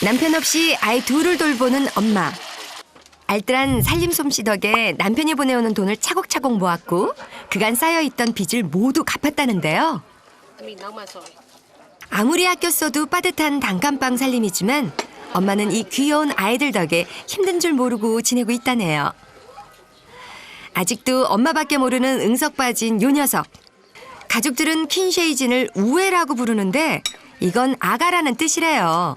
남편 없이 아이 둘을 돌보는 엄마. 알뜰한 살림 솜씨 덕에 남편이 보내오는 돈을 차곡차곡 모았고 그간 쌓여있던 빚을 모두 갚았다는데요. 아무리 아껴 써도 빠듯한 단칸방 살림이지만 엄마는 이 귀여운 아이들 덕에 힘든 줄 모르고 지내고 있다네요. 아직도 엄마밖에 모르는 응석 빠진 요 녀석. 가족들은 퀸쉐이진을 우애라고 부르는데 이건 아가라는 뜻이래요.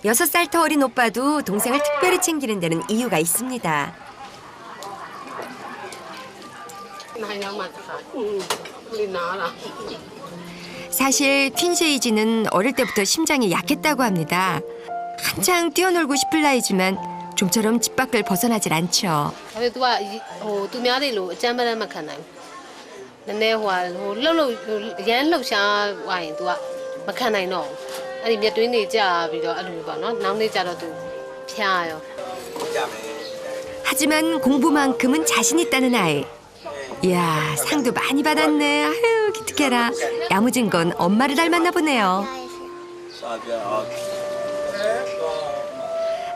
6살 더 어린 오빠도 동생을 특별히 챙기는 데는 이유가 있습니다. 사실 퀸쉐이지는 어릴 때부터 심장이 약했다고 합니다. 한창 뛰어놀고 싶을 나이지만 좀처럼 집 밖을 벗어나질 않죠. 하지만 공부만큼은 자신 있다는 아이. 이야, 상도 많이 받았네. 아유, 기특해라. 야무진 건 엄마를 닮았나 보네요.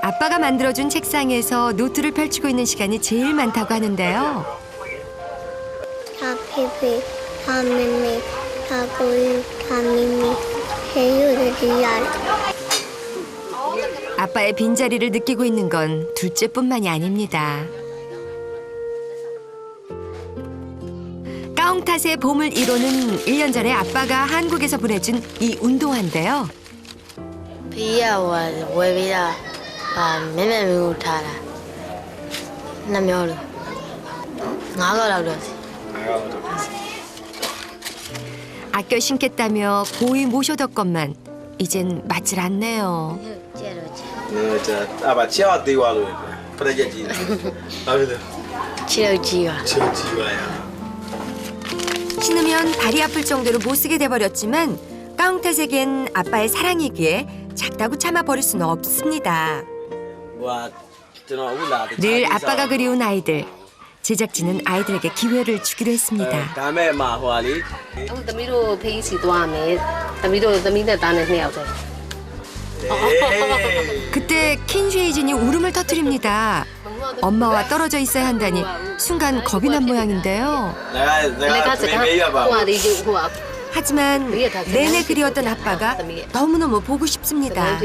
아빠가 만들어준 책상에서 노트를 펼치고 있는 시간이 제일 많다고 하는데요. 다 피피, 다 미미, 다 고유, 다 미미, 해유를 아빠의 빈자리를 느끼고 있는 건 둘째뿐만이 아닙니다. 까옹 탓의 봄을 이루는 1년 전에 아빠가 한국에서 보내준 이 운동화인데요. 아껴 신겠다며 고이 모셔뒀건만 이젠 맞질 않네요. 신으면 발이 아플 정도로 못 쓰게 돼버렸지만 까옹 탓에겐 아빠의 사랑이기에 작다고 참아 버릴 수는 없습니다. 늘 아빠가 그리운 아이들. 제작진은 아이들에게 기회를 주기로 했습니다. 그때 퀸쉐이진이 울음을 터뜨립니다. 엄마와 떨어져 있어야 한다니 순간 겁이 난 모양인데요. 하지만 내내 그리웠던 아빠가 너무너무 보고 싶습니다.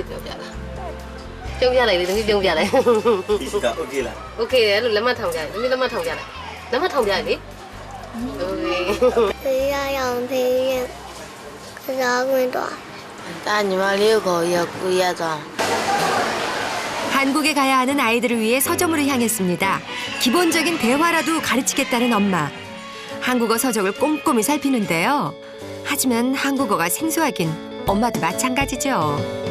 한국에 가야 하는 아이들을 위해 서점으로 향했습니다. 기본적인 대화라도 가르치겠다는 엄마. 한국어 서적을 꼼꼼히 살피는데요. 하지만 한국어가 생소하긴 엄마도 마찬가지죠.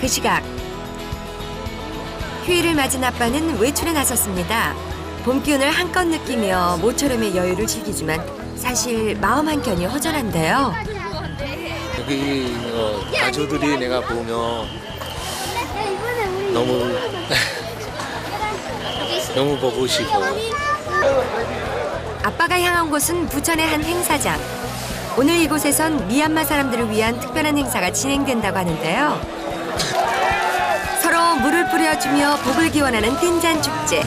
그 시각 휴일을 맞은 아빠는 외출에 나섰습니다. 봄 기운을 한껏 느끼며 모처럼의 여유를 즐기지만 사실 마음 한켠이 허전한데요. 여기 가족들이 내가 보면 너무 보고 싶어. 아빠가 향한 곳은 부천의 한 행사장. 오늘 이곳에선 미얀마 사람들을 위한 특별한 행사가 진행된다고 하는데요. 서로 물을 뿌려주며 복을 기원하는 띵잔 축제.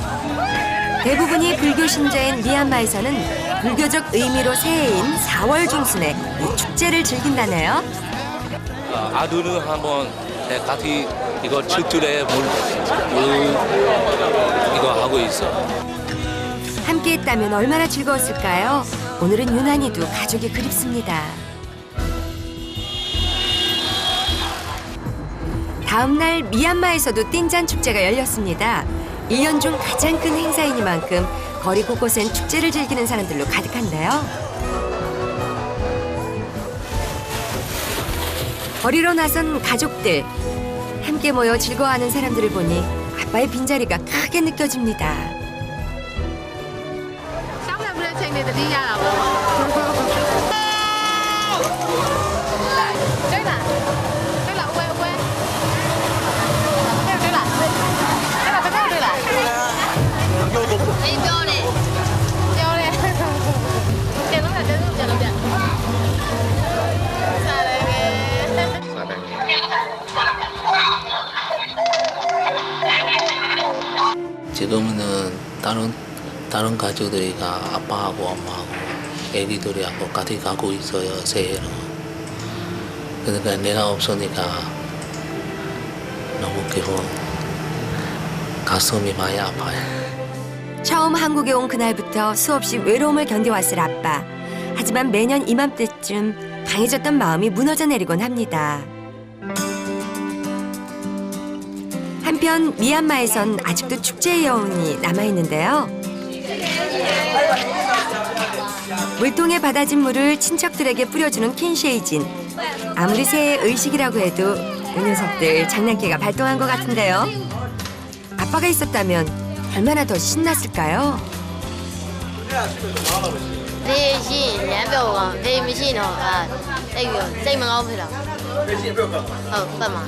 대부분이 불교 신자인 미얀마에서는 불교적 의미로 새해인 4월 중순에 이 축제를 즐긴다네요. 아두는 한번 같이 이거 칠줄에 물 이거 하고 있어. 함께했다면 얼마나 즐거웠을까요? 오늘은 유난히도 가족이 그립습니다. 다음 날 미얀마에서도 띵잔 축제가 열렸습니다. 1년 중 가장 큰 행사이니만큼 거리 곳곳엔 축제를 즐기는 사람들로 가득한데요. 거리로 나선 가족들. 함께 모여 즐거워하는 사람들을 보니 아빠의 빈자리가 크게 느껴집니다. ချိန်နေတတိရတာပေါ့对啦对啦喂喂对啦对啦对啦对啦你ပြောတယ်ပြောတယ်ပြန်လို့ပြန်လို့ပြန်လို့ပြန်စားတယ် 지금은 다른 가족들이가 아빠하고 엄마하고 애기들하고 같이 가고 있어요, 새해로. 그러니까 내가 없으니까 너무 기분 가슴이 많이 아파요. 처음 한국에 온 그날부터 수없이 외로움을 견뎌왔을 아빠. 하지만 매년 이맘때쯤 강해졌던 마음이 무너져 내리곤 합니다. 한편 미얀마에선 아직도 축제의 여운이 남아있는데요. 물통에 받아진 물을 친척들에게 뿌려주는 킨셰이진. 아무리 새해 의식이라고 해도 이 녀석들 장난기가 발동한 것 같은데요. 아빠가 있었다면 얼마나 더 신났을까요? ဖေးရှိရင်လမ်းပြောကောင်ဖေးမရှိတော့တိတ်ပြီးစိတ်မကောင်းဖြစ်တော့ဟုတ်ပတ်မှာ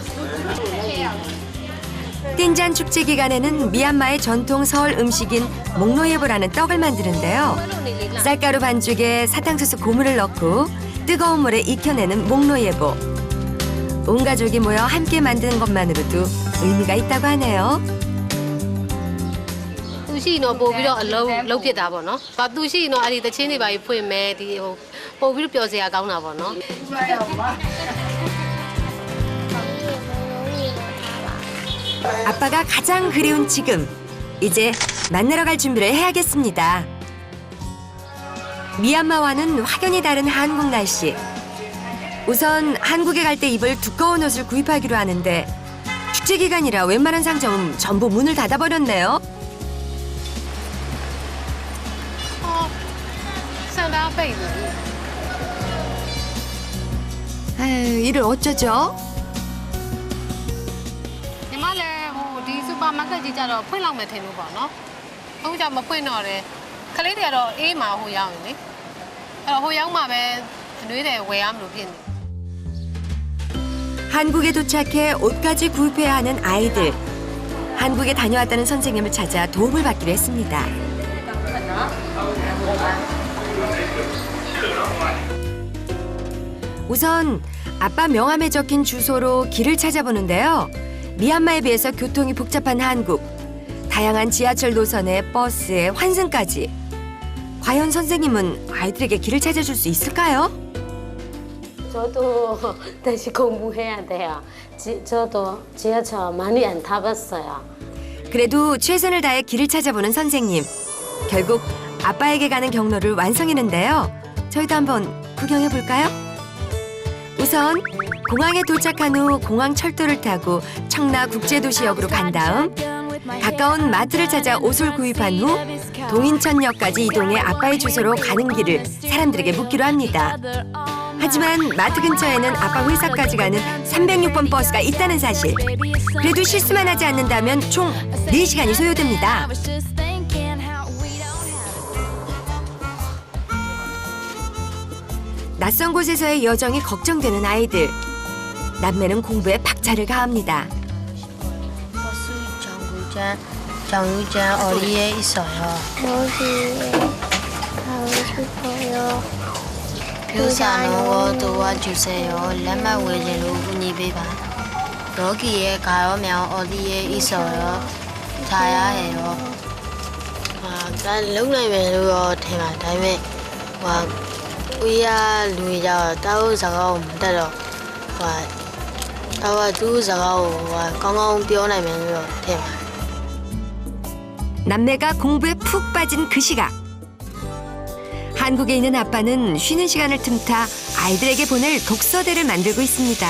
띵잔 축제 기간에는 미얀마의 전통 설 음식인 목노예보라는 떡을 만드는데요. 쌀가루 반죽에 사탕수수 고무를 넣고 뜨거운 물에 익혀내는 목노예보. 온 가족이 모여 함께 만드는 것만으로도 의미가 있다고 하네요. သူရှိရင်တော့ပို့ပြီးတော့အလုံးလုံးဖြစ်တာပေါ့နော်။ဘာသူရှိရင်တော့အဲ့ဒီတချင်းတွေပါဖွင့်မယ်ဒီဟိုပို့ပြီးတော့ပျော်စရာကောင်းတာပေါ့နော်။ 아빠가 가장 그리운 지금. 이제 만나러 갈 준비를 해야겠습니다. 미얀마와는 확연히 다른 한국 날씨. 우선 한국에 갈 때 입을 두꺼운 옷을 구입하기로 하는데 축제 기간이라 웬만한 상점은 전부 문을 닫아버렸네요. 상당 페이지. 아유, 이를 어쩌죠? ညီမလည်းဟိုဒီစူပါမားကတ်ကြီးကြတော့ဖွင့်လောက်မယ်ထင်လို့ပေါ့နော်။အခုကျမဖွင့်တော့တယ်။ခလေးတွေကတော့အေးမှာဟိုရောက်ရင်လေ။အဲ့တော့ဟိုရောက်မှပဲအနွေးတွေဝယ်ရမလို့ဖြစ်နေ 한국에 도착해 옷까지 구입해야 하는 아이들. 한국에 다녀왔다는 선생님을 찾아 도움을 받기로 했습니다. 우선 아빠 명함에 적힌 주소로 길을 찾아보는데요. 미얀마에 비해서 교통이 복잡한 한국. 다양한 지하철 노선에 버스에 환승까지. 과연 선생님은 아이들에게 길을 찾아줄 수 있을까요? 저도 다시 공부해야 돼요. 저도 지하철 많이 안 타봤어요. 그래도 최선을 다해 길을 찾아보는 선생님. 결국 아빠에게 가는 경로를 완성했는데요. 저희도 한번 구경해 볼까요? 우선 공항에 도착한 후 공항 철도를 타고 청라 국제도시역으로 간 다음 가까운 마트를 찾아 옷을 구입한 후 동인천역까지 이동해 아빠의 주소로 가는 길을 사람들에게 묻기로 합니다. 하지만 마트 근처에는 아빠 회사까지 가는 306번 버스가 있다는 사실. 그래도 실수만 하지 않는다면 총 4시간이 소요됩니다. 낯선 곳에서의 여정이 걱정되는 아이들. 남매는 공부에 박차를 가합니다. 버스 정류장 어디에 있어요? 여기에 가고 싶어요. 표 사는 거 도와주세요. lemma 외제로 문의해봐. 여기에 가면 어디에 있어요? 자야 해요. 난လုံနိုင်မယ်လို့ထင်ပါဒါပေမဲ့ဦးရလူရတောက်စကားကိုမတတ်တော့တော့သူစကားကိုကောင်းကောင်းပြောနိုင်မယ်လို့ထင်ပါ 남매가 공부에 푹 빠진 그 시각. 한국에 있는 아빠는 쉬는 시간을 틈타 아이들에게 보낼 독서대를 만들고 있습니다.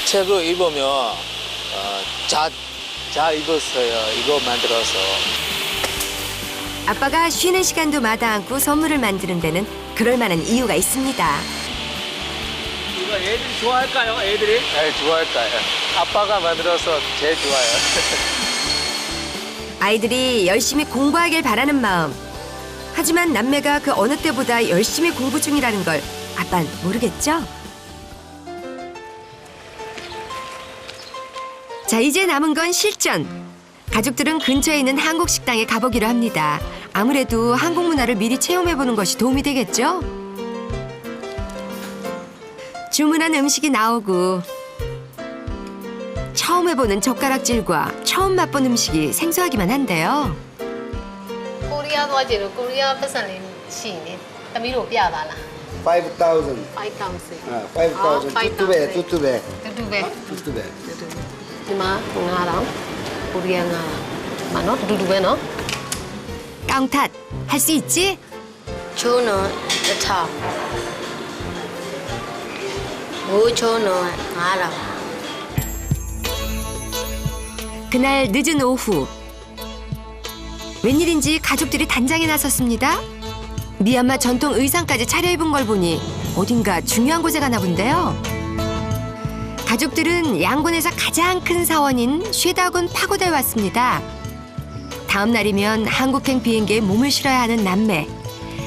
책을 입으면 잘 입었어요. 이거 만들어서. 아빠가 쉬는 시간도 마다 않고 선물을 만드는 데는 그럴 만한 이유가 있습니다. 이거 애들이 좋아할까요? 애들이? 네, 좋아할 거예요. 아빠가 만들어서 제일 좋아요. 아이들이 열심히 공부하길 바라는 마음. 하지만 남매가 그 어느 때보다 열심히 공부 중이라는 걸 아빤 모르겠죠? 자, 이제 남은 건 실전. 가족들은 근처에 있는 한국 식당에 가보기로 합니다. 아무래도 한국 문화를 미리 체험해보는 것이 도움이 되겠죠? 주문한 음식이 나오고 처음 해보는 젓가락질과 처음 맛본 음식이 생소하기만 한데요. 코리아 도와주는 코리아 패션이 시네. 담이로 뼈다라. 5,000. 5,000. 5,000. 투투베. 두두배. 투투베. 이마 5,000. 코리아 5,000. 맞노? 두두배 너? 깡탓 할 수 있지? 초는 차. 오초는 알아. 그날 늦은 오후 웬일인지 가족들이 단장에 나섰습니다. 미얀마 전통 의상까지 차려입은 걸 보니 어딘가 중요한 곳에 가나 본데요. 가족들은 양곤에서 가장 큰 사원인 쉐다군 파고다에 왔습니다. 다음 날이면 한국행 비행기에 몸을 실어야 하는 남매.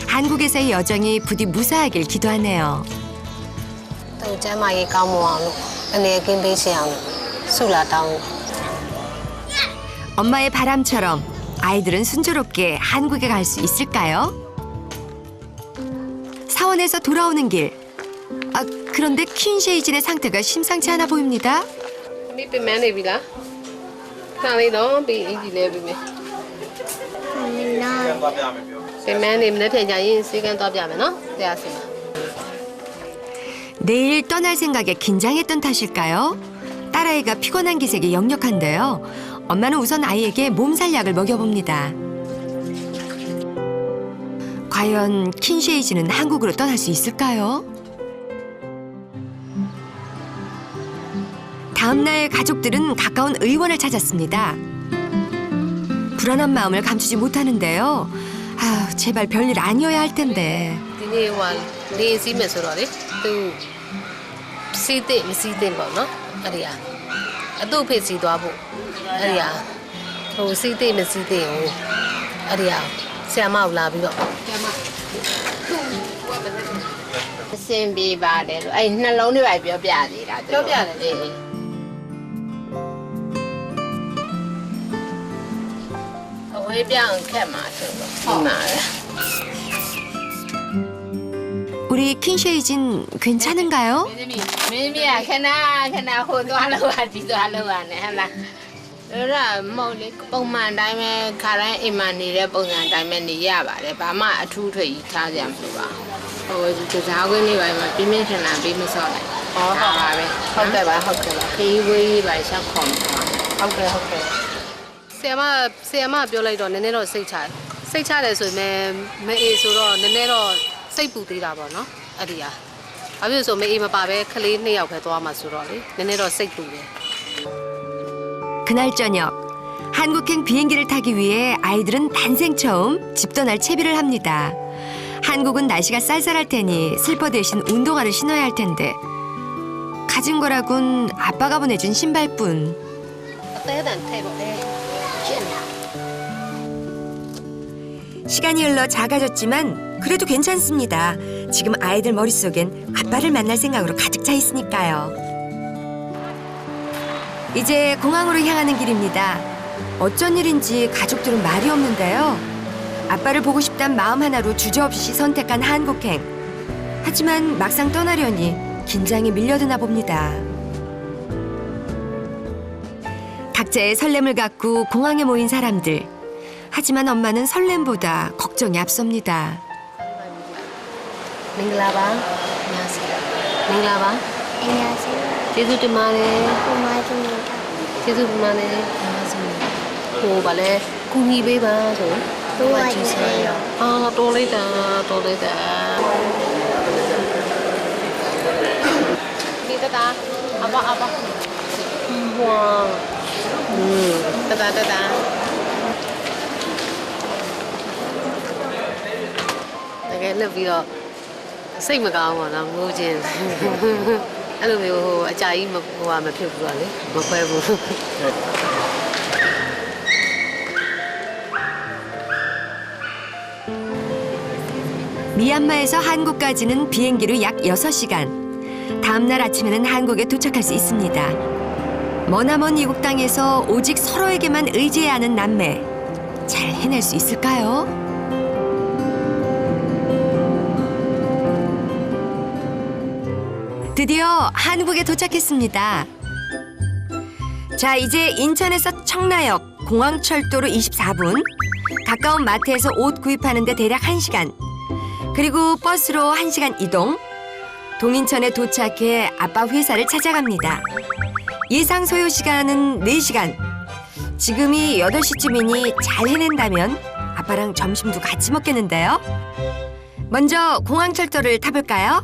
한국에서의 여정이 부디 무사하길 기도하네요. 또 제마이 까모왕로. 안에 김배시양. 술라당. 엄마의 바람처럼 아이들은 순조롭게 한국에 갈 수 있을까요? 사원에서 돌아오는 길. 아, 그런데 퀸쉐이진의 상태가 심상치 않아 보입니다. 미 빼면 비라. 나리 너 비 인지래 비메. 빼면 입네 편자인 시간 더 비하면 너. 대하세요. 내일 떠날 생각에 긴장했던 탓일까요? 딸아이가 피곤한 기색이 역력한데요. 엄마는 우선 아이에게 몸살약을 먹여봅니다. 과연 킨쉐이지는 한국으로 떠날 수 있을까요? 다음 날 가족들은 가까운 의원을 찾았습니다. 불안한 마음을 감추지 못하는데요. 아, 제발 별일 아니어야 할 텐데. 디네 와 레시메 소라리. 또 시대 미시대 봐너. 아리야. 아또 페시도 하고. 아리야. 또 시대 미시대 오. 아리야. 세마 올라비도.အဆင်ပြေပါတယ်လို့အဲ့နှလုံးလေးပဲပြောပြနေတာ ပြောပြတယ် အဝေးပြောင်းခက်မှာဆိုတော့ဒီမှာပဲ 우리 킨쉐이진 괜찮은가요? မင်းမြခဏဟိုသွားလို့ဟာဒီသွားလို့ဟာနဲ့ဟဲ့လားအဲ့ဒါမဟုတ်လေပုံမှန်တိုင်းပဲခါတိုင်းအိမ်မှာနေတဲ့ပုံစံတိုင်းပဲနေရပါတယ်ဘာမှအထူးထွေကြီးထားကြမလို့ပါဟိုဒီစားခွင့်လေးပိုင်းမှာပြင်းပြင်းထန်ထန်ပေးမစော့လိုက်ဟုတ်ပါပဲဟုတ်တယ်ပါခေးဝေးပါရှောက်ခေါ်မှာဟုတ်ကဲ့ ဆီယမပြောလိုက်တော့နည်းနည်းတော့စိတ်ချတယ်ဆိုရင်မအေးဆိုတော့နည်းနည်းတော့စိတ်ပူသေးတာပေါ့နော်အဲ့ဒီဟာဘာဖြစ်လို့ဆိုမအေးမပါပဲခလေး2ယောက်ပဲသွားမှာဆိုတော့လေနည်းနည်းတော့စိတ်ပူတယ် 그날 저녁 한국행 비행기를 타기 위해 아이들은 난생 처음 집 떠날 채비를 합니다. 한국은 날씨가 쌀쌀할 테니 슬퍼 대신 운동화를 신어야 할 텐데 가진 거라곤 아빠가 보내준 신발뿐. အသေးတန်ထဲပေါ့ကျင့်တာ 시간이 흘러 작아졌지만 그래도 괜찮습니다. 지금 아이들 머릿속엔 아빠를 만날 생각으로 가득 차 있으니까요. 이제 공항으로 향하는 길입니다. 어쩐 일인지 가족들은 말이 없는데요. 아빠를 보고 싶단 마음 하나로 주저없이 선택한 한국행. 하지만 막상 떠나려니 긴장이 밀려드나 봅니다. 각자의 설렘을 갖고 공항에 모인 사람들. 하지만 엄마는 설렘보다 걱정이 앞섭니다. မင်္ဂလာပါမင်္ဂလာပါ 안녕하세요 ကျေးဇူးတင်ပါတယ် 고마워집니다 ကျေးဇူးတင်ပါတယ်ဟိုဗာလဲကူညီပေးပါဆို 도와주세요 အာတော်လိုက်တာဒီတတာအဘဝါတတာတကယ်လက်ပြီးတော့စိတ်မကောင်းပါတော့ငိုခြင်းအဲ့လိုမျိုးဟိုအကြာကြီးမဖြစ်ဘူးတော့လေမခွဲဘူး 미얀마에서 한국까지는 비행기로 약 6시간. 다음 날 아침에는 한국에 도착할 수 있습니다. 머나먼 이국 땅에서 오직 서로에게만 의지해야 하는 남매. 잘 해낼 수 있을까요? 드디어 한국에 도착했습니다. 자, 이제 인천에서 청라역, 공항철도로 24분, 가까운 마트에서 옷 구입하는데 대략 1시간, 그리고 버스로 1시간 이동, 동인천에 도착해 아빠 회사를 찾아갑니다. 예상 소요 시간은 4시간. 지금이 8시쯤이니 잘 해낸다면 아빠랑 점심도 같이 먹겠는데요. 먼저 공항철도를 타볼까요?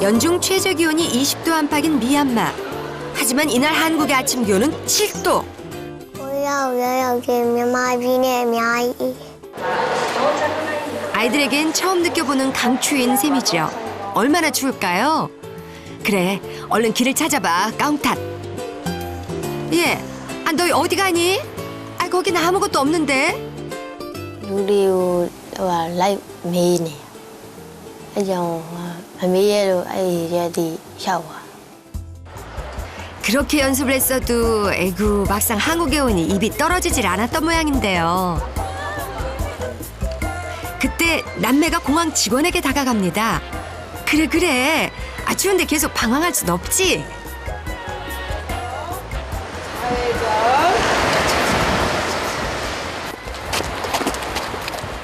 연중 최저 기온이 20도 안팎인 미얀마. 하지만 이날 한국의 아침 기온은 7도. 아이들에겐 처음 느껴보는 강추인 셈이죠. 얼마나 추울까요? 그래, 얼른 길을 찾아봐, 까웅탓. 예, 아, 너 어디 가니? 아, 거긴 아무것도 없는데. 누리오 와 라이브 메이네. 아정 메이에로 아이야디 샤워. 그렇게 연습을 했어도 에구 막상 한국에 오니 입이 떨어지질 않았던 모양인데요. 그때 남매가 공항 직원에게 다가갑니다. 그래. 아, 추운데 계속 방황할 순 없지.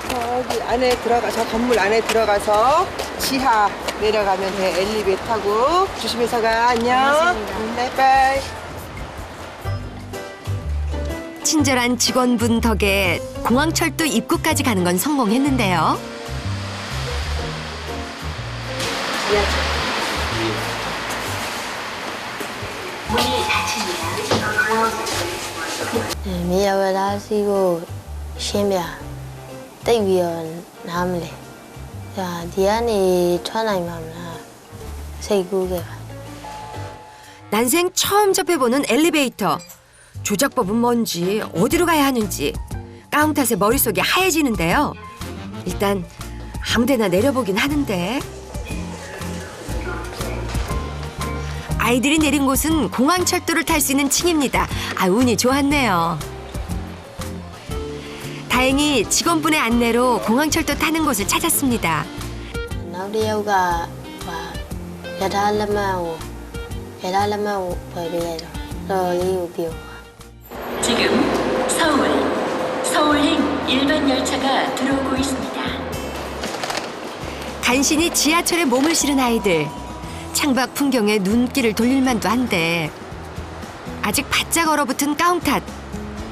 저기 안에 들어가서 건물 안에 들어가서 지하 내려가면 돼. 엘리베이터 타고 조심해서 가. 안녕. 바이바이. 친절한 직원분 덕에 공항철도 입구까지 가는 건 성공했는데요. 미야와라시고 심야 떼비어 남래. 자, 디안이 천하이맘나 세구게. 난생 처음 접해보는 엘리베이터. 조작법은 뭔지, 어디로 가야 하는지 까웅 탓에 머릿속이 하얘지는데요. 일단 아무데나 내려보긴 하는데 아이들이 내린 곳은 공항철도를 탈 수 있는 층입니다. 아, 운이 좋았네요. 다행히 직원분의 안내로 공항철도 타는 곳을 찾았습니다. 나우리오가 야달라마오 버비에로 러리오비오. 지금 서울행 일반 열차가 들어오고 있습니다. 간신히 지하철에 몸을 실은 아이들. 창밖 풍경에 눈길을 돌릴 만도 한데 아직 바짝 얼어붙은 까웅탓.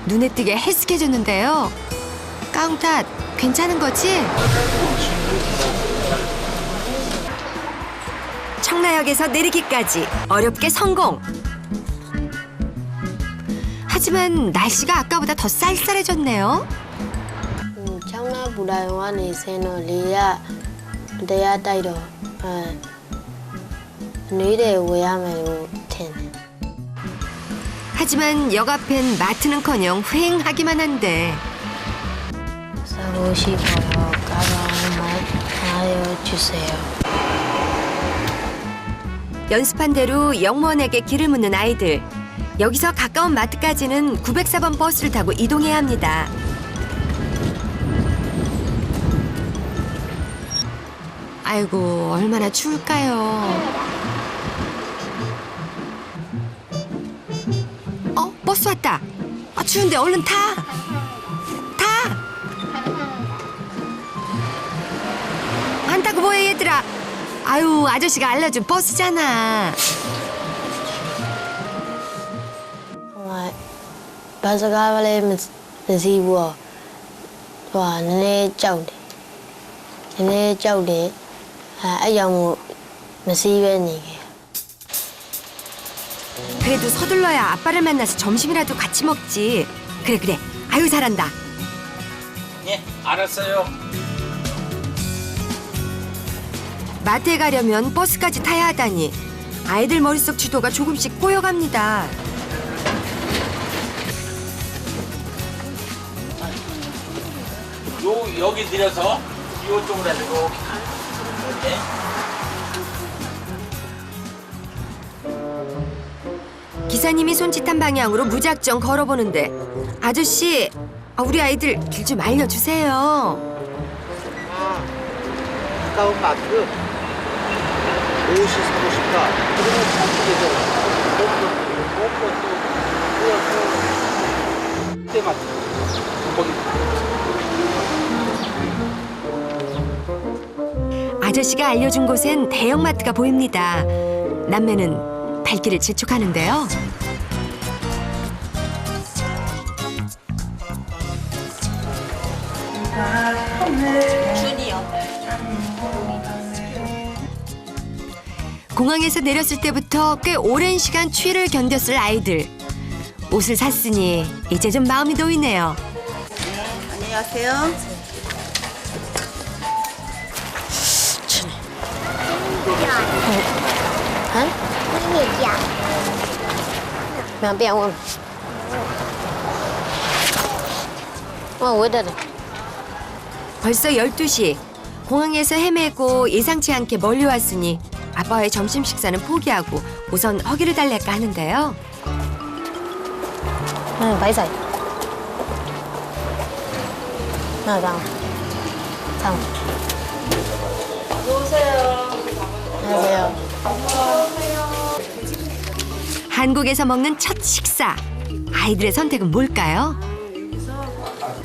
눈에 띄게 헬쓱해졌는데요. 까웅탓, 괜찮은 거지? 청라역에서 내리기까지 어렵게 성공. 하지만 날씨가 아까보다 더 쌀쌀해졌네요. 청라 부라용안이 세노 리야 대야 따이로 누이래 왜야매로 텐. 하지만 역 앞엔 마트는커녕 휑하기만 한데 사고 싶어요. 가방만 하여 주세요. 연습한 대로 영무원에게 길을 묻는 아이들. 여기서 가까운 마트까지는 904번 버스를 타고 이동해야 합니다. 아이고, 얼마나 추울까요? 버스 왔다. 아, 추운데 얼른 타. 안 타고 뭐해, 얘들아. 아유, 아저씨가 알려준 버스잖아. 바스가발레 메시부어 와 네 짜우데 네 짜우데 아야무 메시베니게. 그래도 서둘러야 아빠를 만나서 점심이라도 같이 먹지. 그래. 아유, 잘한다. 예, 알았어요. 마트에 가려면 버스까지 타야 하다니 아이들 머릿속 지도가 조금씩 꼬여갑니다. 여기 들여서 이쪽으로 해서 이렇게. 기사님이 손짓한 방향으로 무작정 걸어보는데 아저씨, 우리 아이들 길 좀 알려주세요. 가까운 마트. 옷이 사고 싶다. 그러면 저쪽에서 때마다 거기 아저씨가 알려준 곳엔 대형마트가 보입니다. 남매는 발길을 재촉하는데요. 공항에서 내렸을 때부터 꽤 오랜 시간 추위를 견뎠을 아이들. 옷을 샀으니 이제 좀 마음이 놓이네요. 안녕하세요. Mẹ bèo không? 왜 이래? 벌써 12시. 공항에서 헤매고 예상치 않게 멀리 왔으니 아빠와의 점심 식사는 포기하고 우선 허기를 달랠까 하는데요. Váy giày. nào rằng rằng 안녕하세요. 한국에서 먹는 첫 식사. 아이들의 선택은 뭘까요?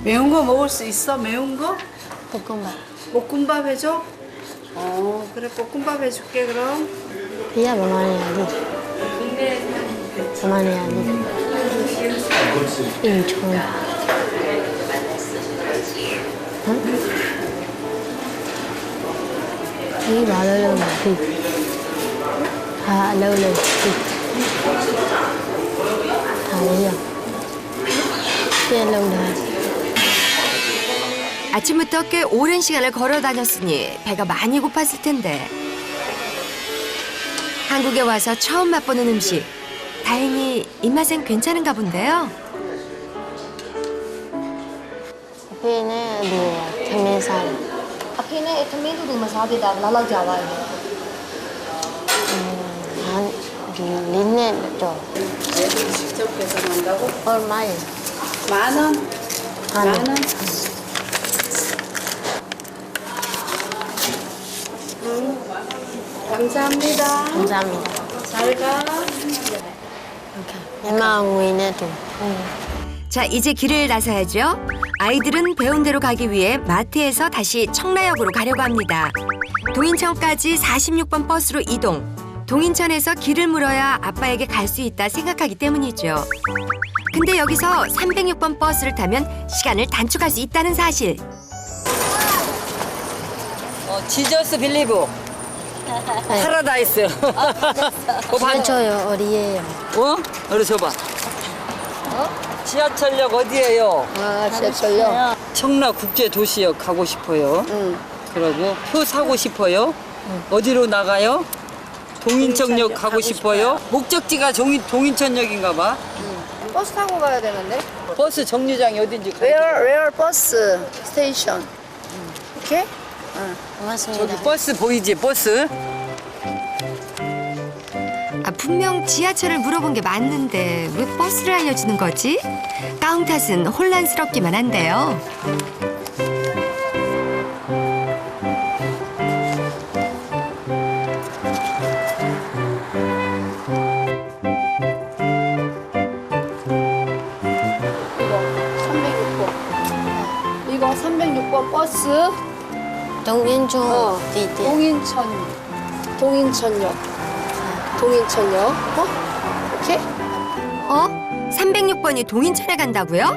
매운 거 먹을 수 있어? 매운 거? 볶음밥. 볶음밥 해줘? 그래 볶음밥 해줄게 그럼. 비야 얼마나 얼마나 인천. 응? 이 말을 다 lâu 아침부터 꽤 오랜 시간을 걸어 다녔으니 배가 많이 고팠을 텐데. 한국에 와서 처음 맛보는 음식. 다행히 입맛엔 괜찮은가 본데요. 앞에는 태민산. 앞에는 태민도 마사비다 라라자와. 한 리넨 죠. 직접 계산한다고? 얼마예요? 10,000원. 10,000원. 감사합니다. 감사합니다. 잘 가. 엄마 우이네 좀. 자, 이제 길을 나서야죠. 아이들은 배운 대로 가기 위해 마트에서 다시 청라역으로 가려고 합니다. 동인천까지 46번 버스로 이동. 동인천에서 길을 물어야 아빠에게 갈 수 있다 생각하기 때문이죠. 근데 여기서 306번 버스를 타면 시간을 단축할 수 있다는 사실. 지저스 빌리브 파라다이스. 지하철 어디예요? 어디 줘봐. 지하철역 어디예요? 지하철역. 청라국제도시역 가고 싶어요. 그러고 표 사고 싶어요. 어디로 나가요? 동인천역 가고 싶어요. 목적지가 동인천역인가 봐. 버스 타고 가야 되는데. 버스 정류장이 어딘지 Where 버스 스테이션. 오케이? 고맙습니다. 저기 버스 보이지? 버스. 분명 지하철을 물어본 게 맞는데 왜 버스를 알려주는 거지? 까운탓은 혼란스럽기만 한데요. 이거 306번 버스. 동인천 디디. 동인천역. 오케이? 306번이 동인천에 간다고요?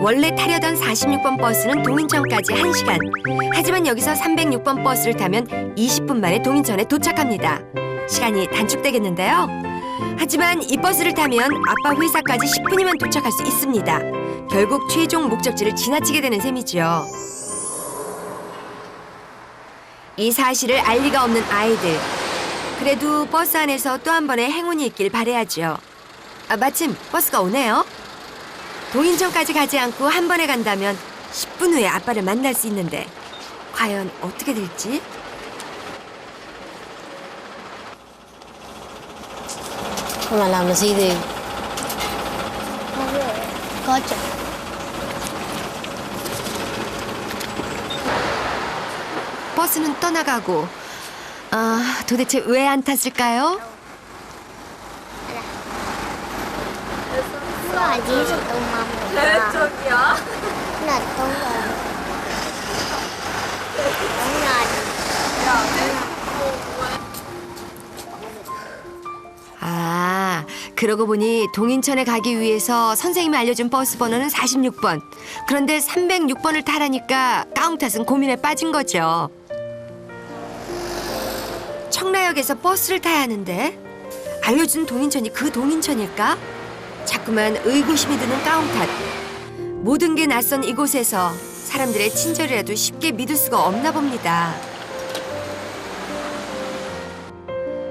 원래 타려던 46번 버스는 동인천까지 1시간. 하지만 여기서 306번 버스를 타면 20분 만에 동인천에 도착합니다. 시간이 단축되겠는데요. 하지만 이 버스를 타면 아빠 회사까지 10분이면 도착할 수 있습니다. 결국 최종 목적지를 지나치게 되는 셈이죠. 이 사실을 알 리가 없는 아이들. 그래도 버스 안에서 또 한 번의 행운이 있길 바라야죠. 마침 버스가 오네요. 동인천까지 가지 않고 한 번에 간다면 10분 후에 아빠를 만날 수 있는데 과연 어떻게 될지? Mà làm được gì thì có chừng. 버스는 떠나가고 도대체 왜 안 탔을까요? 어디서 또 맘먹어? 저기요? 나 똥가. 그러고 보니 동인천에 가기 위해서 선생님이 알려준 버스 번호는 46번. 그런데 306번을 타라니까 까웅탓은 고민에 빠진 거죠. 청라역에서 버스를 타야 하는데 알려준 동인천이 그 동인천일까? 자꾸만 의구심이 드는 까웅탓. 모든 게 낯선 이곳에서 사람들의 친절이라도 쉽게 믿을 수가 없나 봅니다.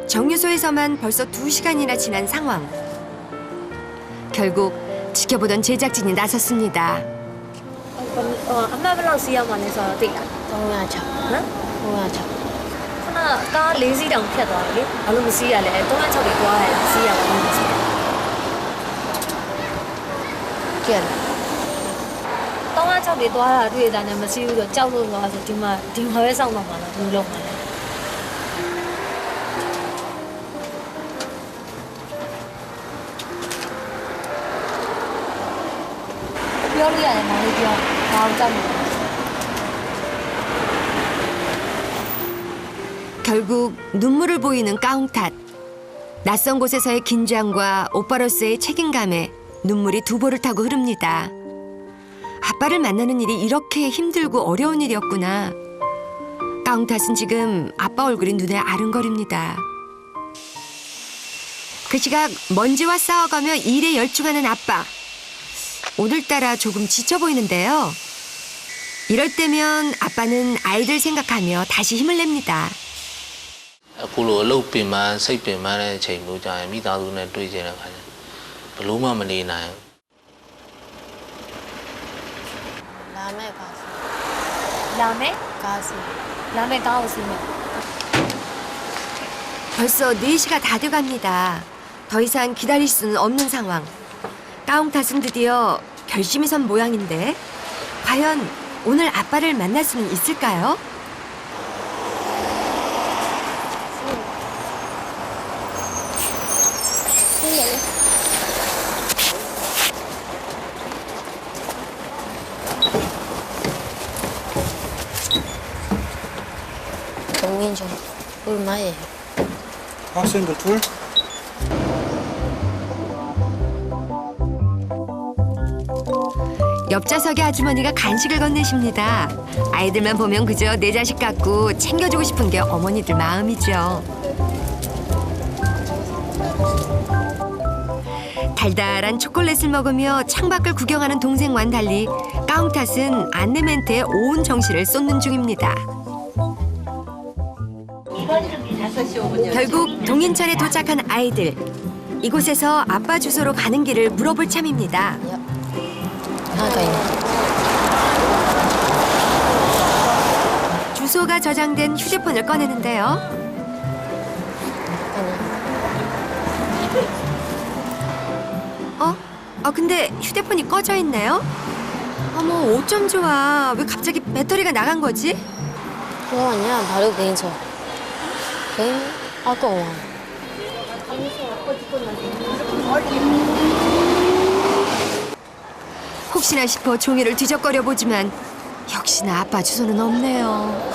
정류소에서만 벌써 2시간이나 지난 상황. 결국 지켜보던 제작진이 나섰습니다. 엄마 별로 시험만 해서 뛰다. 동야차. 응? 동야차. 하나가 4시간 폈더니 얼른 시야래. 동안차도 좋아해. 시야가 Chuyện. 동안차도 좋아해. 뒤에 다니면 시우도 짜고 가서 뒤마에 상만 많아. 물론 많아. 별이야, 말이야. 다음 장. 결국 눈물을 보이는 까웅탓. 낯선 곳에서의 긴장과 오빠로서의 책임감에 눈물이 두 볼을 타고 흐릅니다. 아빠를 만나는 일이 이렇게 힘들고 어려운 일이었구나. 까웅탓은 지금 아빠 얼굴이 눈에 아른거립니다. 그 시각 먼지와 싸워가며 일에 열중하는 아빠. 오늘따라 조금 지쳐 보이는데요. 이럴 때면 아빠는 아이들 생각하며 다시 힘을 냅니다. အခုလိုအလုပ်ပင်ပန်းစိတ်ပင်ပန်းတဲ့အချိန်မျိုးကြာရင်မိသားစုနဲ့တွေ့ကြတဲ့အခါကျဘယ်လို့မှမနေနိုင်ဘူး 라메 가수. 라메? 가수. 라메 가오스면. 벌써 4시가 다 돼갑니다. 더 이상 기다릴 수는 없는 상황. 까웅탓은 드디어 결심이 선 모양인데 과연 오늘 아빠를 만날 수는 있을까요? 동인천. 얼마예요? 학생들 둘? 옆좌석의 아주머니가 간식을 건네십니다. 아이들만 보면 그저 내 자식 같고 챙겨주고 싶은 게 어머니들 마음이죠. 달달한 초콜릿을 먹으며 창밖을 구경하는 동생과는 달리 까웅탓은 안내 멘트에 온 정신을 쏟는 중입니다. 결국 동인천에 도착한 아이들. 이곳에서 아빠 주소로 가는 길을 물어볼 참입니다. 주소가 저장된 휴대폰을 꺼내는데요. 근데 휴대폰이 꺼져 있네요. 어머, 어쩜 좋아. 왜 갑자기 배터리가 나간 거지? 그거 아니야. 바로 개인차. 아까워. 혹시나 싶어 종이를 뒤적거려 보지만 역시나 아빠 주소는 없네요.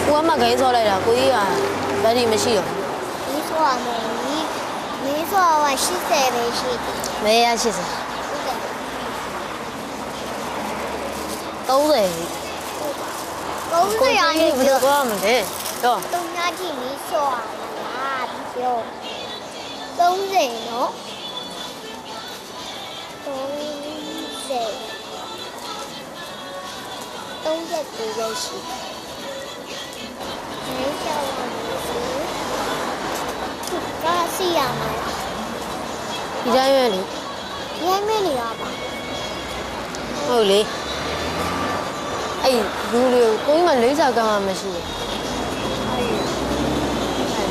我엄마 개인차来了. 거기가 배터리မရှိ요. 미소와 10세 배시. 왜야 10세? 30. 30 아니죠? 그거 하면 돼. 저. 동야지 미소와 비교. 30요? 30 배시. 미소와 미소. 가시야마요. 이자면이. ဟုတ်လေအဲ့လူတွေကိုကိုကြီးမှလိမ့်စာကမ်းမှမရှိ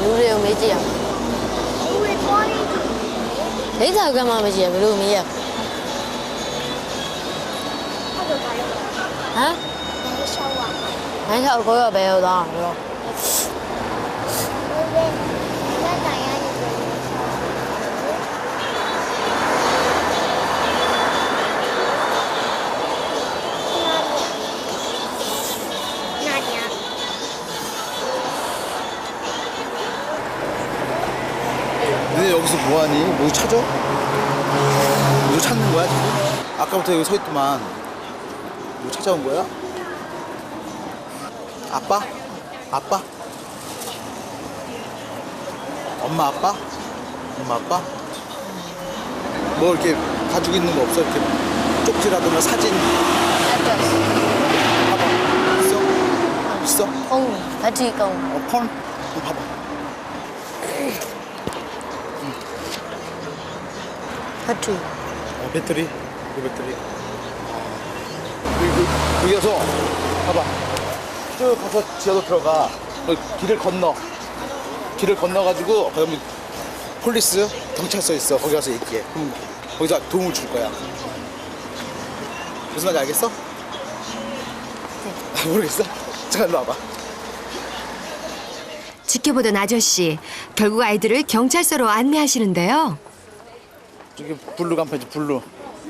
ဘူးအဲ့လူတွေကိုမေးကြည့်အောင်လိမ့်စာကမ်းမှမရှိဘူးဘယ်လိုမေးရဟမ်နိုင်ချောက်ကိုရဘယ်ရောက်သွားအောင်လို့너네 여기서 뭐하니? 뭐 찾아? 뭐 찾는 거야 지금? 아까부터 여기 서 있더만 뭐 찾아온 거야? 아빠? 아빠? 엄마 아빠? 엄마 아빠? 뭐 이렇게 가지고 있는 거 없어? 이렇게 쪽지라든가 사진 봐봐 있어? 있어? 같이 있고 폰? 봐봐 배터리 배터리? 이 배터리 여기 가서 봐봐 쭉 가서 지하로 들어가 길을 건너가지고 거기 폴리스 경찰서 있어 거기 가서 얘기해 그럼 거기서 도움을 줄 거야 무슨 말인지 알겠어? 모르겠어? 잠깐 일로 와봐 지켜보던 아저씨 결국 아이들을 경찰서로 안내하시는데요. 저기 블루 간판이지 블루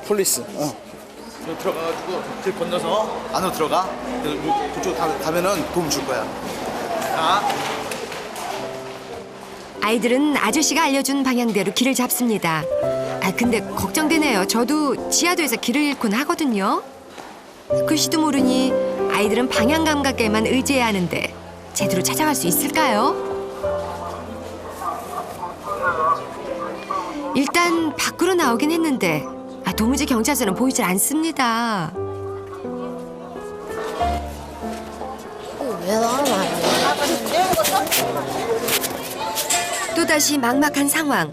폴리스 여기 들어가가지고 길 건너서 안으로 들어가 그쪽 가면은 도움 줄 거야 아이들은 아저씨가 알려준 방향대로 길을 잡습니다. 아 근데 걱정되네요. 저도 지하도에서 길을 잃곤 하거든요. 글씨도 모르니 아이들은 방향 감각에만 의지해야 하는데 제대로 찾아갈 수 있을까요? 일단 밖으로 나오긴 했는데 도무지 경찰서는 보이질 않습니다. 왜 나와? 또다시 막막한 상황.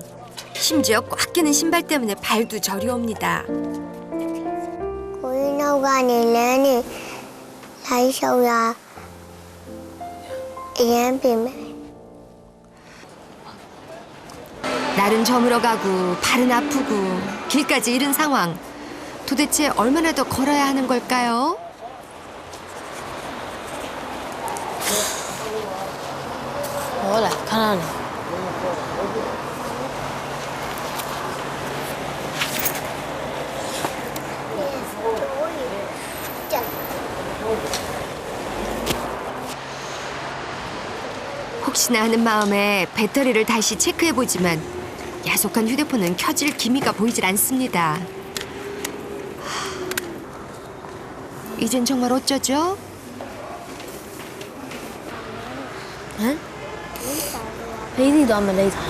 심지어 꽉 끼는 신발 때문에 발도 저리 옵니다. 고인호가니래니 다이쇼야 이엠비메 날은 저물어가고 발은 아프고 길까지 잃은 상황. 도대체 얼마나 더 걸어야 하는 걸까요? 뭐래 가난해 혹시나 하는 마음에 배터리를 다시 체크해보지만 야속한 휴대폰은 켜질 기미가 보이질 않습니다. 이젠 정말 어쩌죠? hả lấy gì đó mà lấy thả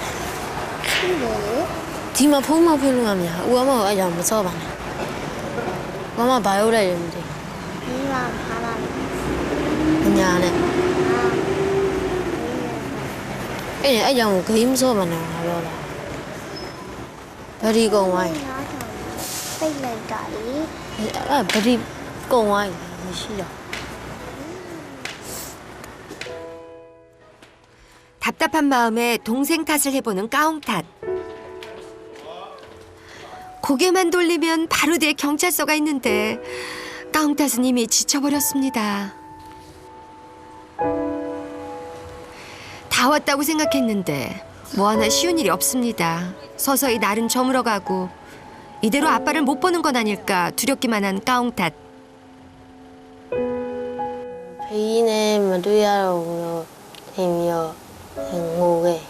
thì mà phun mà phun luôn à uống mà ở nhà mà sao bạn uống mà bao ở đây làm gì nhà này cái này ở nhà một cái hiếm số mà nào rồi là phải đi cùng ai bây giờ đẩy phải đi cùng ai mình xin được 답답한 마음에 동생 탓을 해보는 까옹 탓. 고개만 돌리면 바로 뒤에 경찰서가 있는데 까옹 탓은 이미 지쳐버렸습니다. 다 왔다고 생각했는데 뭐 하나 쉬운 일이 없습니다. 서서히 날은 저물어가고 이대로 아빠를 못 보는 건 아닐까 두렵기만 한 까옹 탓. 베인에 마두야라고 힘이요 행복해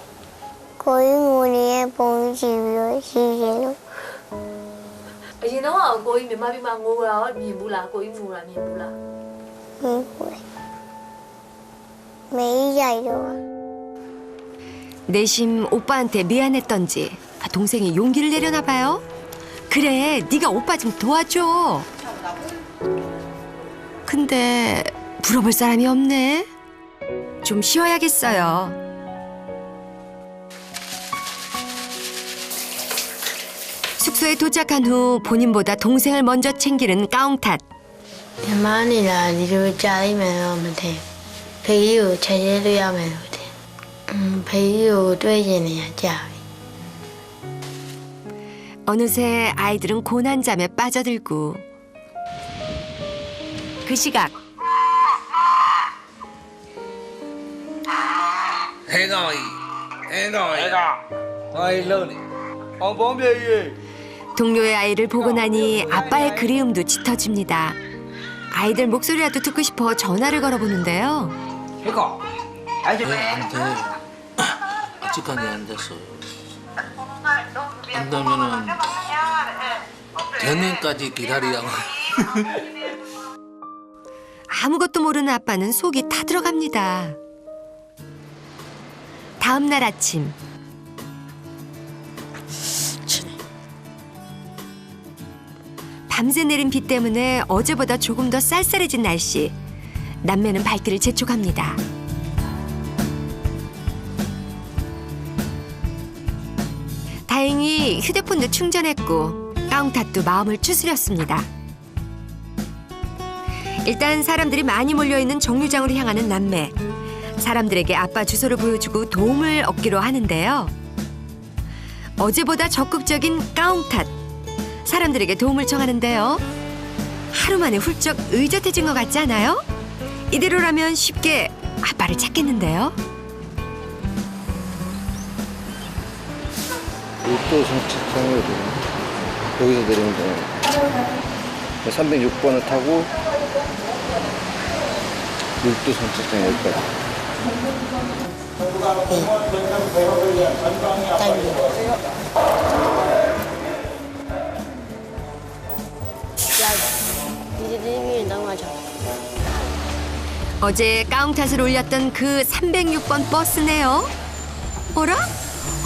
고인물이의 봉지로 시계로 အရင်တော့ကိုကြီးမြန်မာပြည်မှာငိုတာရောမြင်ဘူးလားကိုကြီးငိုတာမြင်ဘူးလား 매일 내심 오빠한테 미안했던지 동생이 용기를 내려나 봐요. 그래, 네가 오빠 좀 도와줘. 근데 물어볼 사람이 없네. 좀 쉬어야겠어요. 숙소에 도착한 후 본인보다 동생을 먼저 챙기는 까옹탓. ညီမနေတာဒီလိုကြာလိမ့်မယ်တော့မထင်ဖေကြီးကိုချက်ရဲလို့ရမယ်လို့ထင်ဖေကြီးကိုတွေ့ရင်နေရကြာပြီ 어느새 아이들은 고난잠에 빠져들고 그 시각 해가이 아이 러니 엉범배이 동료의 아이를 보고 나니 아빠의 그리움도 짙어집니다. 아이들 목소리라도 듣고 싶어 전화를 걸어보는데요. 해가 안 돼. 아직까지 안 됐어요. 한다면은 대년까지 기다리라고. 아무것도 모르는 아빠는 속이 타들어갑니다. 다음 날 아침 밤새 내린 비 때문에 어제보다 조금 더 쌀쌀해진 날씨. 남매는 발길을 재촉합니다. 다행히 휴대폰도 충전했고 까옹탓도 마음을 추스렸습니다. 일단 사람들이 많이 몰려있는 정류장으로 향하는 남매. 사람들에게 아빠 주소를 보여주고 도움을 얻기로 하는데요. 어제보다 적극적인 까옹탓. 사람들에게 도움을 청하는데요. 하루 만에 훌쩍 의젓해진 것 같지 않아요? 이대로라면 쉽게 아빠를 찾겠는데요. 로또 정착장으로 여기서 내리면 돼요. 306번을 타고 로또 정착장 여기까지. 어제 까옹탓을 올렸던 그 306번 버스네요. 어라?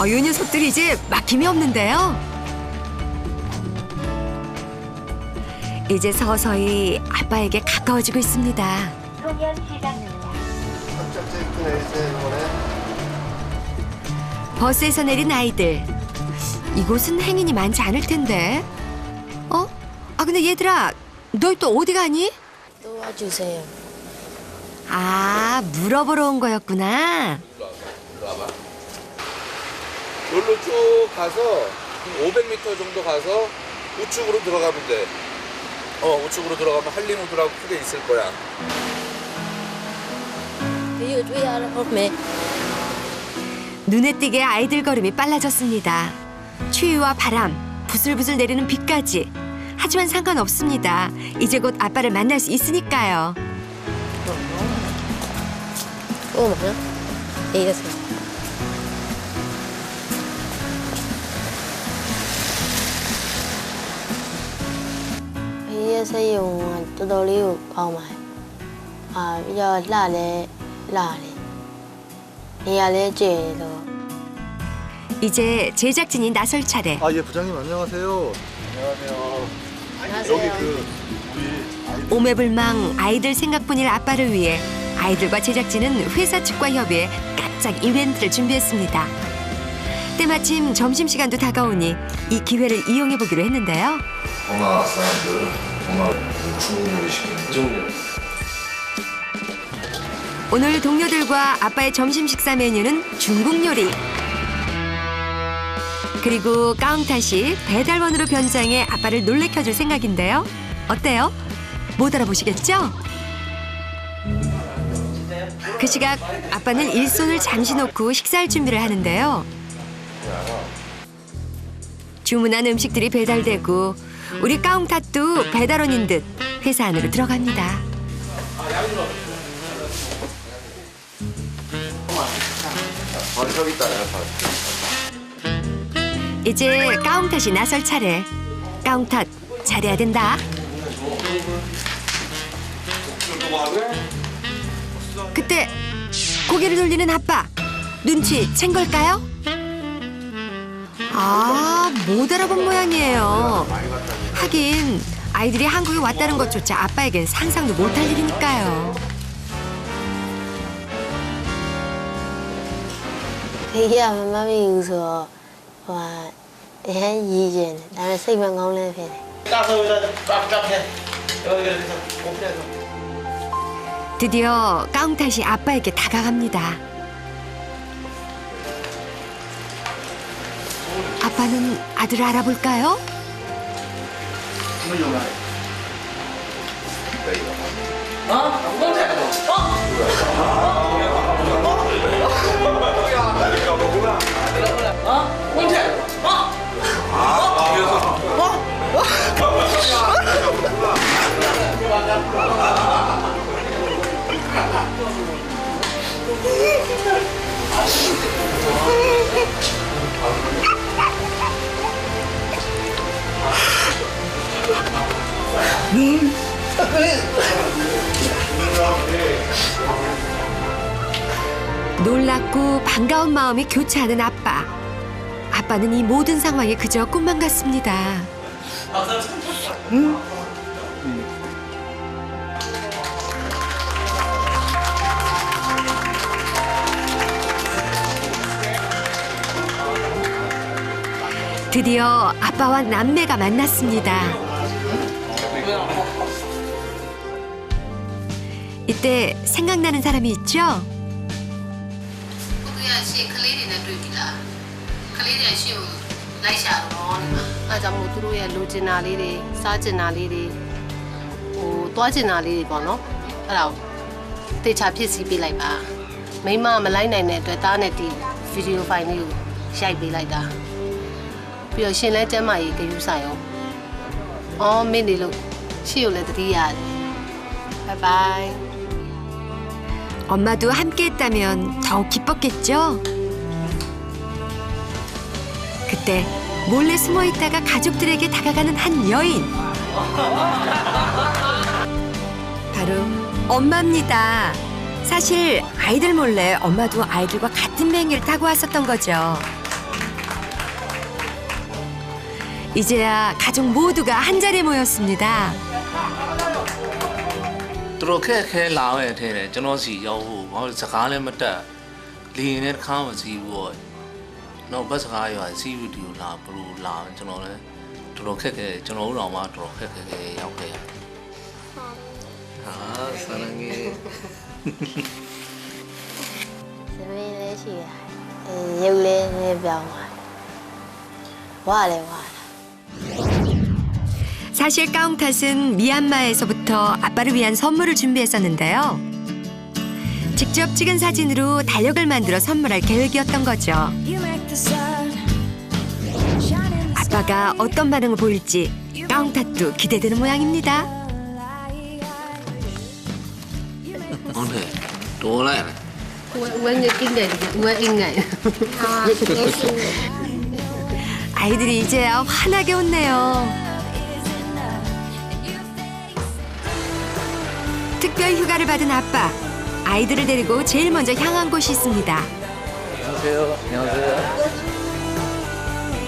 이 녀석들이 이제 막힘이 없는데요. 이제 서서히 아빠에게 가까워지고 있습니다. 버스에서 내린 아이들. 이곳은 행인이 많지 않을 텐데. 근데 얘들아, 너 또 어디 가니? 도와주세요. 아, 물어보러 온 거였구나. 여기로 쭉 가서 500m 정도 가서 우측으로 들어가면 돼. 우측으로 들어가면 할리우드라고 크게 있을 거야. 눈에 띄게 아이들 걸음이 빨라졌습니다. 추위와 바람, 부슬부슬 내리는 비까지. 하지만 상관없습니다. 이제 곧 아빠를 만날 수 있으니까요. 맞아? 이겼어. Bây giờ dùng tôi đâu liu bao mày. Bây giờ là đi. Nhà đi chơi rồi. 이제 제작진이 나설 차례. 예, 부장님 안녕하세요. 안녕하세요. 여기 우리 오매불망 아이들 생각뿐일 아빠를 위해 아이들과 제작진은 회사 측과 협의해 깜짝 이벤트를 준비했습니다. 때마침 점심시간도 다가오니 이 기회를 이용해보기로 했는데요. 동아 사람들, 동아 중국 요리 시키는 중. 오늘 동료들과 아빠의 점심 식사 메뉴는 중국 요리. 그리고 까옹탓이 배달원으로 변장해 아빠를 놀래켜줄 생각인데요. 어때요? 못 알아보시겠죠? 그 시각 아빠는 일손을 잠시 놓고 식사할 준비를 하는데요. 주문한 음식들이 배달되고 우리 까옹탓도 배달원인 듯 회사 안으로 들어갑니다. 저기 있다. 이제 까옹탓이 나설 차례. 까옹탓 잘해야 된다. 그때 고개를 돌리는 아빠. 눈치 챈 걸까요? 못 알아본 모양이에요. 하긴 아이들이 한국에 왔다는 것조차 아빠에겐 상상도 못할 일이니까요. Bây giờ mami uso và 얘 이제 나를 세번 가오래 해. 드디어 까웅탓이 아빠에게 다가갑니다. 아빠는 아들을 알아볼까요? 놀랍고 반가운 마음이 교차하는 아빠. 아빠는 이 모든 상황에 그저 꿈만 같습니다. 드디어 아빠와 남매가 만났습니다. 이때 생각나는 사람이 있죠? 아, 자, 뭐 들어야 로지나리리, 사지나리리, 뭐 도와지나리리 뭐노? 알아. 대차 피시 빌라이바. 매마 말라이나네 되다네티 비디오 파일을 샤이 빌라이다. ပြီးတော့ရှင်လဲကျမ်းမာရေးကြယူဆိုင်အောင်။အော်မင်းနေလို့ရှေ့ကိုလည်းတတိရတယ်။ 바이바이. 엄마도 함께했다면 더욱 기뻤겠죠? 그때 몰래 숨어있다가 가족들에게 다가가는 한 여인. 바로 엄마입니다. 사실 아이들 몰래 엄마도 아이들과 같은 비행기를 타고 왔었던 거죠. 이제야 가족 모두가 한자리에 모였습니다. သူတို့ခက်ခဲလာခဲ့တဲ့တယ်ကျွန်တော်စီရောက်ဖို့ဘာလို့စကားလည်းမတက်လင်းနဲ့တစ်ခါမစီဘူးပေါ့နောက်ဘက်စကားရွာစီဗီဒီယိုလာဘလို့လာကျွန်တော်လည်းတော်တော်ခက်ခဲကျွန်တော်တို့တော့မှတော်တော်ခက်ခဲရောက်ခဲ့ရဟာဆန္ဒငယ် သမီးလေးရှိရရုပ်လေးနဲ့ပြောင်းသွားဝါလေဝါ 사실 까웅탓은 미얀마에서부터 아빠를 위한 선물을 준비했었는데요. 직접 찍은 사진으로 달력을 만들어 선물할 계획이었던 거죠. 아빠가 어떤 반응을 보일지 까웅탓도 기대되는 모양입니다. 오늘 돌아야 우왕이 낑게 우왕잉게. 아이들이 이제야 환하게 웃네요. 특별 휴가를 받은 아빠. 아이들을 데리고 제일 먼저 향한 곳이 있습니다. 안녕하세요. 안녕하세요.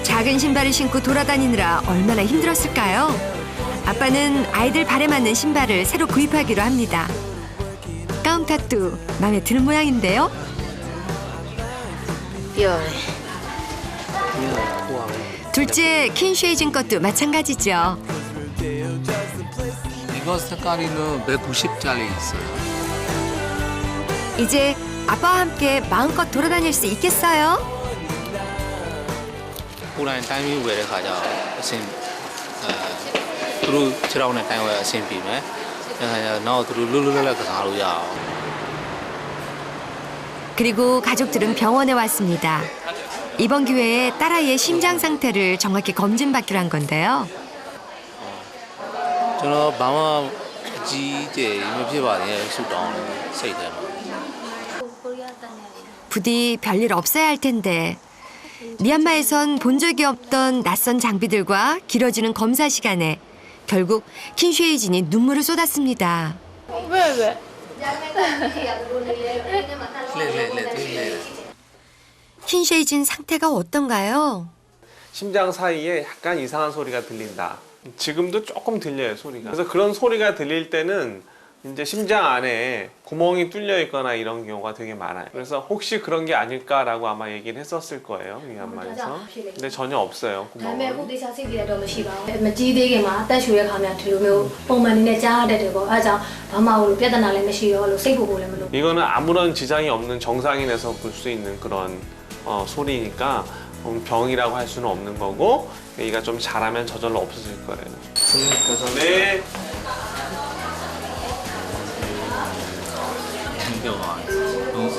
작은 신발을 신고 돌아다니느라 얼마나 힘들었을까요? 아빠는 아이들 발에 맞는 신발을 새로 구입하기로 합니다. 까웅탓도 마음에 드는 모양인데요. 둘째 킨쉐이진 것도 마찬가지죠. 이거 색깔이는 190짜리 있어요. 이제 아빠와 함께 마음껏 돌아다닐 수 있겠어요? ကိုယ်တိုင်တိုင်းပြီးဝယ်တဲ့ခါကျတော့အဆင်သူတို့ခြေထောက်နဲ့တိုင်းဝယ်အဆင်ပြေမယ်။အဲဒါကြောင့်နောက်သူတို့လွတ်လွတ်လပ်လပ်ကစားလို့ရအောင် 그리고 가족들은 병원에 왔습니다. 이번 기회에 딸아이의 심장 상태를 정확히 검진받기로 한 건데요. ကျွန်တော်ဘာမှအကြီးကျယ်မဖြစ်ပါနဲ့ဆူတောင်းစိတ်ထဲမှာ 부디 별일 없어야 할 텐데 미얀마에선 본 적이 없던 낯선 장비들과 길어지는 검사 시간에 결국 킨쉐이진이 눈물을 쏟았습니다. 왜? 킨쉐이진 상태가 어떤가요? 심장 사이에 약간 이상한 소리가 들린다. 지금도 조금 들려요, 소리가. 그래서 그런 소리가 들릴 때는 이제 심장 안에 구멍이 뚫려 있거나 이런 경우가 되게 많아요. 그래서 혹시 그런 게 아닐까라고 아마 얘기를 했었을 거예요. 위안마에서. 근데 전혀 없어요. ဒါပေမဲ့ 구멍은. အခုသေချာစိတ်ကြည့်ရတော့မရှိပါဘူးမကြီးသေးခင်မှာအသက်ရှူရဲ့ခါများဒီလိုမျိုးပုံမှန်အနေနဲ့ကြားရတဲ့တယ်ပေါ့အဲဒါကြောင့်ဘာမှလို့ပြဿနာလည်းမရှိတော့လို့စိတ်ပူပူလည်းမလို့ 이거는 아무런 지장이 없는 정상인에서 볼 수 있는 그런 소리니까 병이라고 할 수는 없는 거고 얘가 좀 잘하면 저절로 없어질 거예요. 그래서 네. ပြောပါ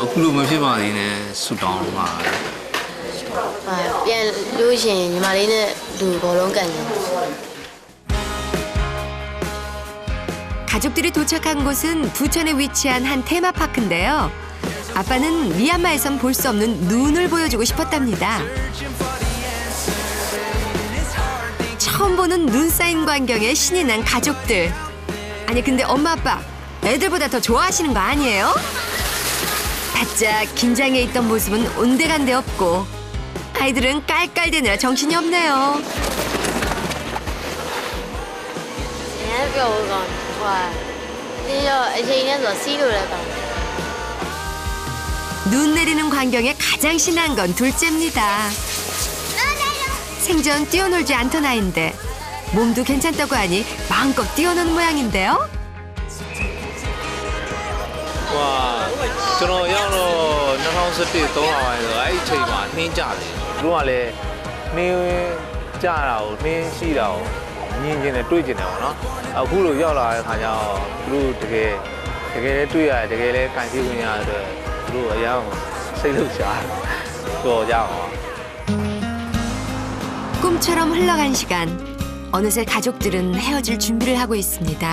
အခုလိုမဖြစ်ပါသေးနဲ့ဆူတောင်းပါ ပြန်လို့ရှိရင်ညီမလေးနဲ့လူဘောလုံးကန်တယ် 가족들이 도착한 곳은 부천에 위치한 한 테마파크인데요. 아빠는 미얀마에선 볼 수 없는 눈을 보여주고 싶었답니다. 처음 보는 눈 쌓인 광경에 신이 난 가족들. 아니 근데 엄마 아빠 애들보다 더 좋아하시는 거 아니에요? 바짝 긴장해 있던 모습은 온데간데 없고 아이들은 깔깔대느라 정신이 없네요. ရမ်းပြောဦးကောင်းဟွာပြီးတော့အချိန်နဲ့ဆိုစီးလို့လည်းကောင်း 눈 내리는 광경에 가장 신난 건 둘째입니다. 생전 뛰어놀지 않던 아이인데 몸도 괜찮다고 하니 마음껏 뛰어노는 모양인데요. 와ကျွန်တော်ရောက်တော့2017 3လပိုင်းဆိုအဲ့ဒီချိန်မှာနှင်းကြတယ်သူတို့ကလည်းနှင်းကြတာကိုနှင်းရှိတာကိုမြင်ကျင်တယ်တွေ့ကျင်တယ်ပေါ့နော်အခုလိုရောက်လာတဲ့ခါကျတော့သူတို့တကယ်လည်းတွေ့ရတယ်တကယ်လည်းကန်စီဝင်ရတဲ့သူတို့အရန်စိတ်လှုပ်ရှားတော်ကြအောင် 꿈처럼 흘러간 시간. 어느새 가족들은 헤어질 준비를 하고 있습니다.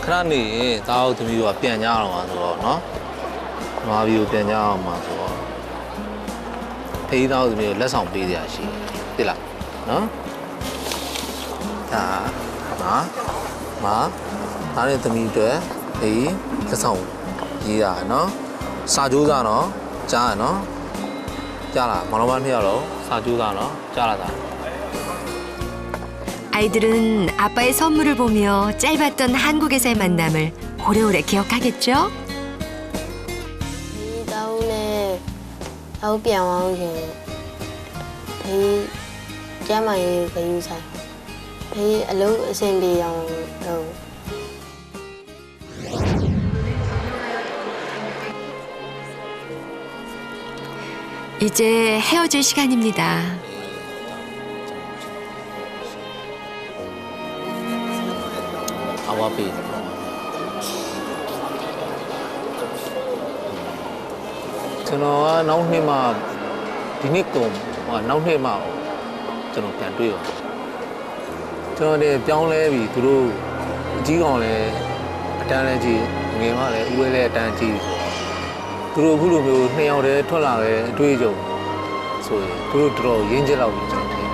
ခဏနေသားတို့သမီးတို့ကပြန်ကြအောင်ပါဆိုတော့နော်မမပြီးကိုပြန်ကြအောင်ပါဆိုတော့ဖေးသားတို့သမီးတို့လက်ဆောင်ပေးကြရရှိတယ်သိလားနော်ဒါမားနဲ့သမီးတွေဖေးလက်ဆောင်ရေးတာနော်စာကြိုးစားနော်ကြားရနော်ကြားလားမောင်နှမနှစ်ယောက်တော့စာကြိုးစားနော်ကြားလာတာ 아이들은 아빠의 선물을 보며 짧았던 한국에서의 만남을 오래오래 기억하겠죠? ဒီတောင်းနဲ့တောင်းပြန်အောင်ရှင်ဒီကျမရေးခယူဆိုင်ဒီအလုံးအစင်ပြေအောင်လုပ် 이제 헤어질 시간입니다. 아와비 저는နောက်နှစ်မှဒီနှစ်ကုန်နောက်နှစ်မှကျွန်တော်ပြန်တွေ့ပါကျွန်တော်လည်းပြောင်းလဲပြီသူတို့အကြီးကောင်လည်းအတန်းလည်းကြီးငယ်မှလည်းဦးဝဲလည်းအတန်းကြီးဆိုတော့သူတို့အခုလိုမျိုးနှစ်ယောက်တည်းထွက်လာတဲ့အတွေ့အကြုံဆိုရင်သူတို့တော်တော်ရင်းကျက်လောက်ပြီကျွန်တော်ထင်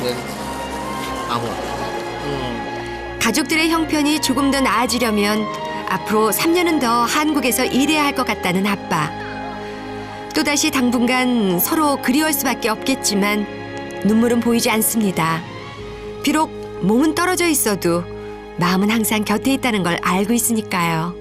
တယ် 가족들의 형편이 조금 더 나아지려면 앞으로 3년은 더 한국에서 일해야 할 것 같다는 아빠. 또다시 당분간 서로 그리울 수밖에 없겠지만 눈물은 보이지 않습니다. 비록 몸은 떨어져 있어도 마음은 항상 곁에 있다는 걸 알고 있으니까요.